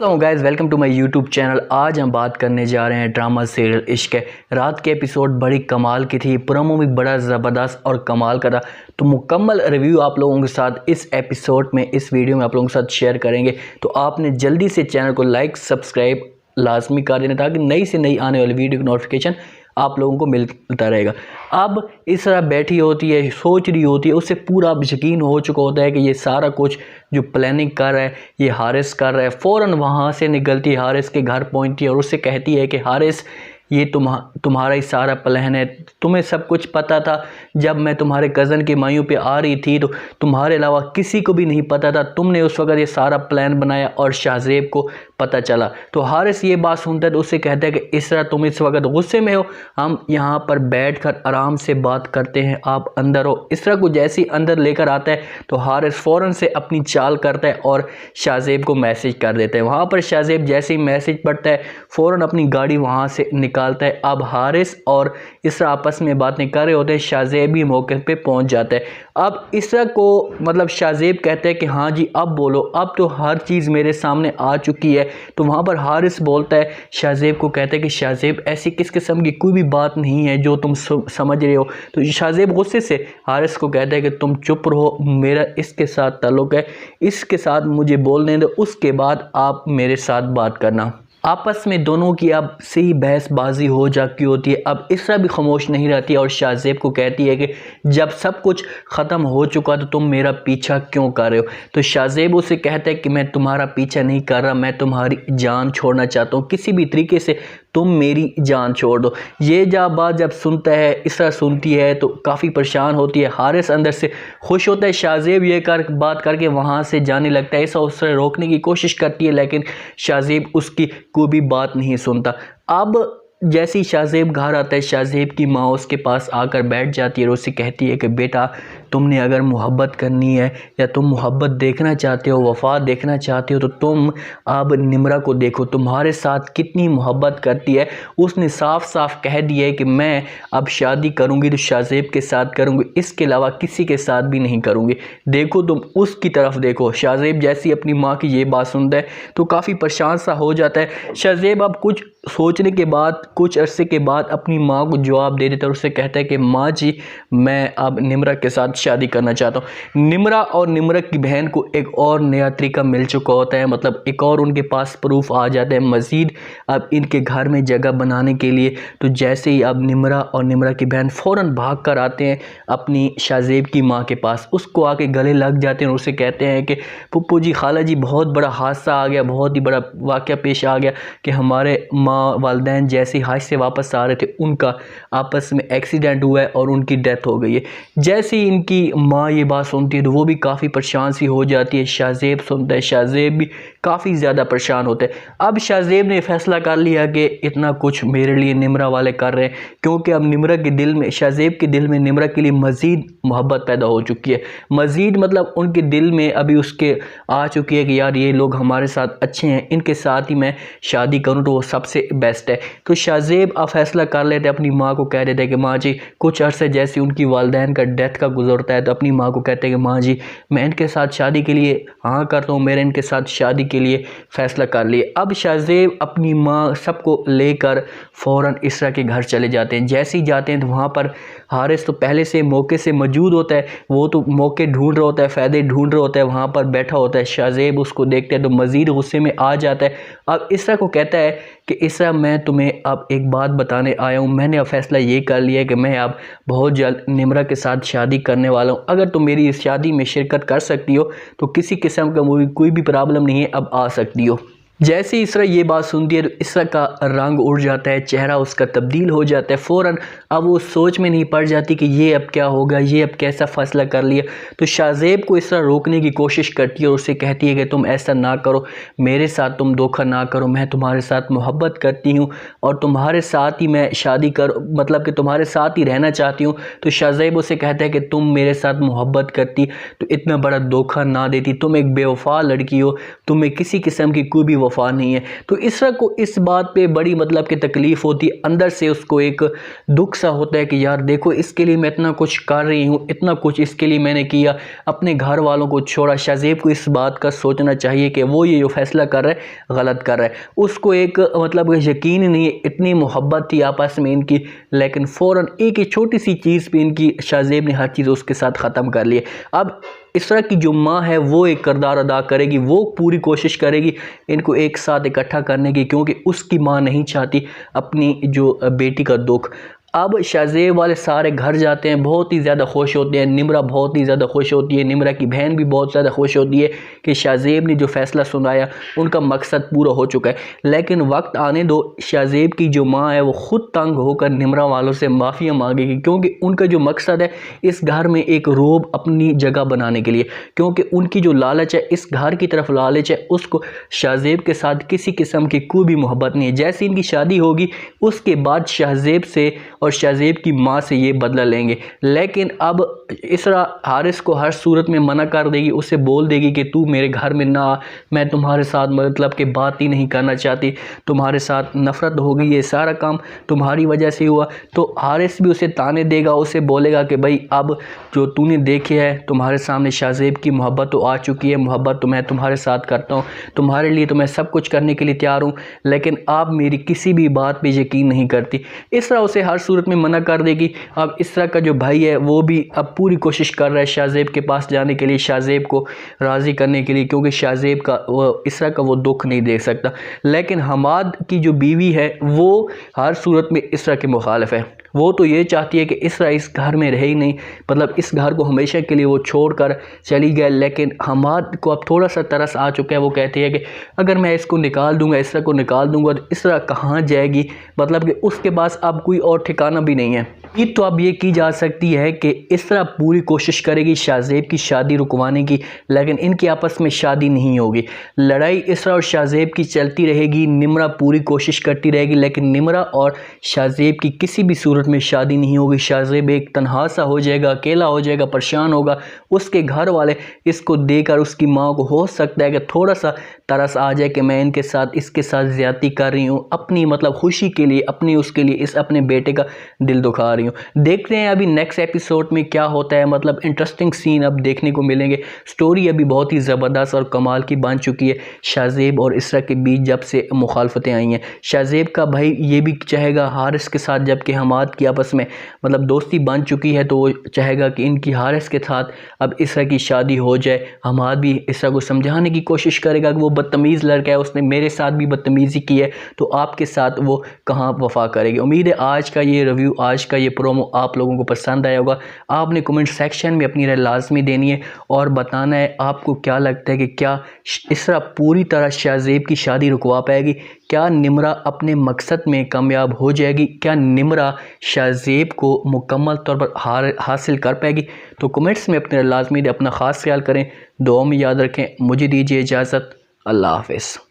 Hello guys, welcome to my YouTube channel. आज हम बात करने जा रहे हैं ड्रामा सीरियल इश्क है। रात के एपिसोड बड़ी कमाल की थी, प्रोमो भी बड़ा ज़बरदस्त और कमाल का था। तो मुकम्मल रिव्यू आप लोगों के साथ इस एपिसोड में, इस वीडियो में आप लोगों के साथ शेयर करेंगे। तो आपने जल्दी से चैनल को लाइक सब्सक्राइब लाजमी कर देना ताकि नई से नई आने वाली वीडियो की नोटिफिकेशन आप लोगों को मिलता रहेगा। अब इस तरह बैठी होती है, सोच रही होती है, उससे पूरा अब यकीन हो चुका होता है कि ये सारा कुछ जो प्लानिंग कर रहा है ये हारिस कर रहा है। फ़ौरन वहाँ से निकलती है, हारिस के घर पहुँचती है और उससे कहती है कि हारिस ये तुम्हारा ही सारा प्लान है। तुम्हें सब कुछ पता था। जब मैं तुम्हारे कज़न की मायूं पे आ रही थी तो तुम्हारे अलावा किसी को भी नहीं पता था। तुमने उस वक़्त ये सारा प्लान बनाया और शाहज़ेब को पता चला। तो हारिस ये बात सुनता है तो उससे कहता है कि इस तरह तुम इस वक्त गुस्से में हो, हम यहाँ पर बैठकर आराम से बात करते हैं, आप अंदर हो। इस तरह को जैसे ही अंदर लेकर आता है तो हारिस फ़ौरन से अपनी चाल करता है और शाहज़ेब को मैसेज कर देता है। वहाँ पर शाहज़ेब जैसे ही मैसेज पढ़ता है फ़ौरन अपनी गाड़ी वहाँ से निकालता है। अब हारिस और इस तरह आपस में बातें कर रहे होते हैं। शाहज़ेब भी मौके पे पहुँच जाता है। अब इस तरह को मतलब शाहज़ेब कहता है कि हाँ जी अब बोलो, अब तो हर चीज़ मेरे सामने आ चुकी है। तो वहाँ पर हारिस बोलता है, शाहज़ेब को कहता है कि शाहज़ेब ऐसी किस किस्म की कोई भी बात नहीं है जो तुम समझ रहे हो। तो शाहज़ेब गुस्से से हारिस को कहता है कि तुम चुप रहो, मेरा इसके साथ ताल्लुक़ है, इसके साथ मुझे बोलने दो, उसके बाद आप मेरे साथ बात करना। आपस में दोनों की अब सही बहसबाजी हो जाती होती है। अब इस तरह भी खामोश नहीं रहती और शाहज़ेब को कहती है कि जब सब कुछ ख़त्म हो चुका तो तुम मेरा पीछा क्यों कर रहे हो। तो शाहज़ेब उसे कहता है कि मैं तुम्हारा पीछा नहीं कर रहा, मैं तुम्हारी जान छोड़ना चाहता हूँ, किसी भी तरीके से तुम मेरी जान छोड़ दो। ये बात जब सुनता है, इस तरह सुनती है तो काफ़ी परेशान होती है। हारिस अंदर से खुश होता है। शाहज़ेब ये बात करके वहाँ से जाने लगता है। ऐसा उससे रोकने की कोशिश करती है लेकिन शाहज़ेब उसकी कोई भी बात नहीं सुनता। अब जैसे ही शाहज़ेब घर आता है, शाहज़ेब की माँ उसके पास आकर बैठ जाती है और उससे कहती है कि बेटा तुमने अगर मोहब्बत करनी है या तुम मोहब्बत देखना चाहते हो, वफ़ा देखना चाहते हो तो तुम अब निम्रा को देखो, तुम्हारे साथ कितनी मोहब्बत करती है। उसने साफ साफ कह दिया है कि मैं अब शादी करूँगी तो शाहज़ेब के साथ करूँगी, इसके अलावा किसी के साथ भी नहीं करूँगी। देखो तुम उसकी तरफ देखो। शाहज़ेब जैसे ही अपनी माँ की ये बात सुनता है तो काफ़ी परेशान सा हो जाता है। शाहज़ेब अब कुछ सोचने के बाद, कुछ अरसे के बाद अपनी माँ को जवाब दे देता है और उससे कहता है कि माँ जी मैं अब निम्रा के साथ शादी करना चाहता हूँ। निम्रा और निम्रा की बहन को एक और नया तरीका मिल चुका होता है, मतलब एक और उनके पास प्रूफ आ जाता है मज़ीद अब इनके घर में जगह बनाने के लिए। तो जैसे ही अब निम्रा और निम्रा की बहन फ़ौरन भाग कर आते हैं अपनी शाहज़ेब की माँ के पास, उसको आके गले लग जाते हैं और उससे कहते हैं कि पुप्पू जी, खाला जी, बहुत बड़ा हादसा आ गया, बहुत ही बड़ा वाक़या पेश आ गया कि हमारे वालिदैन जैसे हज से वापस आ रहे थे उनका आपस में एक्सीडेंट हुआ है और उनकी डेथ हो गई है। जैसे ही इनकी माँ ये बात सुनती है तो वो भी काफ़ी परेशान सी हो जाती है। शाहज़ेब सुनता है, शाहज़ेब भी काफ़ी ज़्यादा परेशान होता है। अब शाहज़ेब ने फैसला कर लिया कि इतना कुछ मेरे लिए निम्रा वाले कर रहे हैं क्योंकि अब निम्रा के दिल में, शाहज़ेब के दिल में निम्रा के लिए मज़ीद मोहब्बत पैदा हो चुकी है। मज़ीद मतलब उनके दिल में अभी उसके आ चुकी है कि यार ये लोग हमारे साथ अच्छे हैं, इनके साथ ही मैं शादी करूँ तो वो सबसे बेस्ट है। तो शाहज़ेब अब फैसला कर लेते हैं, अपनी माँ को कह देते हैं कि माँ जी कुछ अरसे जैसे उनकी वालिदैन का डेथ का गुजरता है तो अपनी माँ को कहते हैं कि माँ जी मैं इनके साथ शादी के लिए हाँ करता हूँ, मेरे इनके साथ शादी के लिए फ़ैसला कर लिए। अब शाहज़ेब अपनी माँ सबको लेकर फ़ौरन इसरा के घर चले जाते हैं। जैसे ही जाते हैं तो वहाँ पर हारिस तो पहले से मौके से मौजूद होता है, वो तो मौके ढूंढ रहा होता है, फ़ायदे ढूंढ रहा होता है, वहाँ पर बैठा होता है। शाहज़ेब उसको देखते हैं तो मज़ीद गुस्से में आ जाता है। अब इसरा को कहता है कि इसरा मैं तुम्हें अब एक बात बताने आया हूँ, मैंने अब फैसला ये कर लिया है कि मैं अब बहुत जल्द निम्रा के साथ शादी करने वाला हूँ। अगर तुम मेरी इस शादी में शिरकत कर सकती हो तो किसी किस्म का कोई भी प्रॉब्लम नहीं है, अब आ सकती हो। जैसे ही इसरा ये बात सुनती है तो इसरा का रंग उड़ जाता है, चेहरा उसका तब्दील हो जाता है। फ़ौरन अब वो सोच में नहीं पड़ जाती कि ये अब क्या होगा, ये अब कैसा फ़ैसला कर लिया। तो शाहज़ेब को इसरा रोकने की कोशिश करती है और उससे कहती है कि तुम ऐसा ना करो, मेरे साथ तुम धोखा ना करो, मैं तुम्हारे साथ मोहब्बत करती हूँ और तुम्हारे साथ ही मैं शादी मतलब कि तुम्हारे साथ ही रहना चाहती हूँ। तो शाहज़ेब उसे कहता है कि तुम मेरे साथ मोहब्बत करती तो इतना बड़ा धोखा ना देती, तुम एक बेवफा लड़की हो, تمہیں کسی قسم کی کوئی بھی وفا نہیں ہے۔ تو اسرا کو اس بات پہ بڑی مطلب کہ تکلیف ہوتی ہے، اندر سے اس کو ایک دکھ سا ہوتا ہے کہ یار دیکھو اس کے لیے میں اتنا کچھ کر رہی ہوں، اتنا کچھ اس کے لیے میں نے کیا، اپنے گھر والوں کو چھوڑا۔ شہزیب کو اس بات کا سوچنا چاہیے کہ وہ یہ جو فیصلہ کر رہا ہے غلط کر رہا ہے۔ اس کو ایک مطلب یقین نہیں ہے، اتنی محبت تھی آپس میں ان کی، لیکن فوراً ایک ہی چھوٹی سی چیز پہ ان کی شہزیب نے ہر چیز اس کے ساتھ ختم کر لی ہے۔ اب اسرا کی جو ماں ہے وہ ایک کردار ادا کرے گی، وہ پوری کوشش کرے گی ان کو ایک ساتھ اکٹھا کرنے کی، کیونکہ اس کی ماں نہیں چاہتی اپنی جو بیٹی کا دکھ۔ اب شہزیب والے سارے گھر جاتے ہیں، بہت ہی زیادہ خوش ہوتے ہیں، نمرہ بہت ہی زیادہ خوش ہوتی ہے، نمرہ کی بہن بھی بہت زیادہ خوش ہوتی ہے کہ شہزیب نے جو فیصلہ سنایا ان کا مقصد پورا ہو چکا ہے۔ لیکن وقت آنے دو، شہزیب کی جو ماں ہے وہ خود تنگ ہو کر نمرہ والوں سے معافیاں مانگے گی، کیونکہ ان کا جو مقصد ہے اس گھر میں ایک روب اپنی جگہ بنانے کے لیے، کیونکہ ان کی جو لالچ ہے، اس گھر کی طرف لالچ ہے، اس کو شہزیب کے ساتھ کسی قسم کی کوئی بھی محبت نہیں ہے۔ جیسے ان کی شادی ہوگی اس کے بعد شہزیب سے اور شہزیب کی ماں سے یہ بدلہ لیں گے، لیکن اب اسرا حارث کو ہر صورت میں منع کر دے گی، اسے بول دے گی کہ تو میرے گھر میں نہ آ، میں تمہارے ساتھ مطلب کہ بات ہی نہیں کرنا چاہتی، تمہارے ساتھ نفرت ہو گئی، یہ سارا کام تمہاری وجہ سے ہوا۔ تو حارث بھی اسے تانے دے گا، اسے بولے گا کہ بھائی اب جو تو نے دیکھے ہے تمہارے سامنے شہزیب کی محبت تو آ چکی ہے، محبت تو میں تمہارے ساتھ کرتا ہوں، تمہارے لیے تو میں سب کچھ کرنے کے لیے تیار ہوں، لیکن آپ میری کسی بھی بات پہ یقین نہیں کرتی۔ اسرا اسے ہر صورت میں منع کر دے گی۔ اب اسرا کا جو بھائی ہے وہ بھی اب پوری کوشش کر رہا ہے شہزیب کے پاس جانے کے لیے، شہزیب کو راضی کرنے کے لیے، کیونکہ شہزیب کا اسرا کا وہ دکھ نہیں دیکھ سکتا۔ لیکن حماد کی جو بیوی ہے وہ ہر صورت میں اسرا کے مخالف ہے، وہ تو یہ چاہتی ہے کہ اسرا اس گھر میں رہے ہی نہیں، مطلب اس گھر کو ہمیشہ کے لیے وہ چھوڑ کر چلی گئے۔ لیکن حماد کو اب تھوڑا سا ترس آ چکا ہے، وہ کہتے ہیں کہ اگر میں اس کو نکال دوں گا، اسرا کو نکال دوں گا تو اسرا کہاں جائے گی، مطلب کہ اس کے پاس اب کوئی اور ٹھکانہ بھی نہیں ہے۔ یہ تو اب یہ کی جا سکتی ہے کہ اسرا پوری کوشش کرے گی شہزیب کی شادی رکوانے کی، لیکن ان کی آپس میں شادی نہیں ہوگی، لڑائی اسرا اور شہزیب کی چلتی رہے گی، نمرہ پوری کوشش کرتی رہے گی، لیکن نمرہ اور شہزیب کی کسی بھی صورت میں شادی نہیں ہوگی۔ شہزیب ایک تنہا سا ہو جائے گا، اکیلا ہو جائے گا، پریشان ہوگا، اس کے گھر والے اس کو دے کر اس کی ماں کو ہو سکتا ہے کہ تھوڑا سا ترس آ جائے کہ میں اس کے ساتھ زیادتی کر رہی ہوں، اپنی مطلب خوشی کے لیے، اس کے لیے اپنے بیٹے کا دل دکھا رہی ہوں۔ دیکھتے ہیں ابھی نیکسٹ ایپیسوڈ میں کیا ہوتا ہے، مطلب انٹرسٹنگ سین اب دیکھنے کو ملیں گے۔ سٹوری ابھی بہت ہی زبردست اور کمال کی بن چکی ہے شہزیب اور اسرا کے بیچ جب سے مخالفتیں آئی ہیں۔ شہزیب کا بھائی یہ بھی چاہے گا حارث کے ساتھ، جبکہ حماد کی آپس میں مطلب دوستی بن چکی ہے، تو وہ چاہے گا کہ ان کی حارث کے ساتھ اب اسرا کی شادی ہو جائے۔ حماد بھی اسرا کو سمجھانے کی کوشش کرے گا کہ وہ بدتمیز لڑکا ہے، اس نے میرے ساتھ بھی بدتمیزی کی ہے، تو آپ کے ساتھ وہ کہاں وفا کرے گی۔ امید ہے آج کا یہ ریویو، آج کا یہ پرومو آپ لوگوں کو پسند آیا ہوگا۔ آپ نے کمنٹ سیکشن میں اپنی رائے لازمی دینی ہے اور بتانا ہے آپ کو کیا لگتا ہے کہ کیا اسرا پوری طرح شہزیب کی شادی رکوا پائے گی، کیا نمرہ اپنے مقصد میں کامیاب ہو جائے گی، کیا نمرہ شہزیب کو مکمل طور پر حاصل کر پائے گی۔ تو کمنٹس میں اپنے رائے لازمی دیں، اپنا خاص خیال کریں، دعاؤں میں یاد رکھیں۔ مجھے دیجیے اجازت، اللہ حافظ۔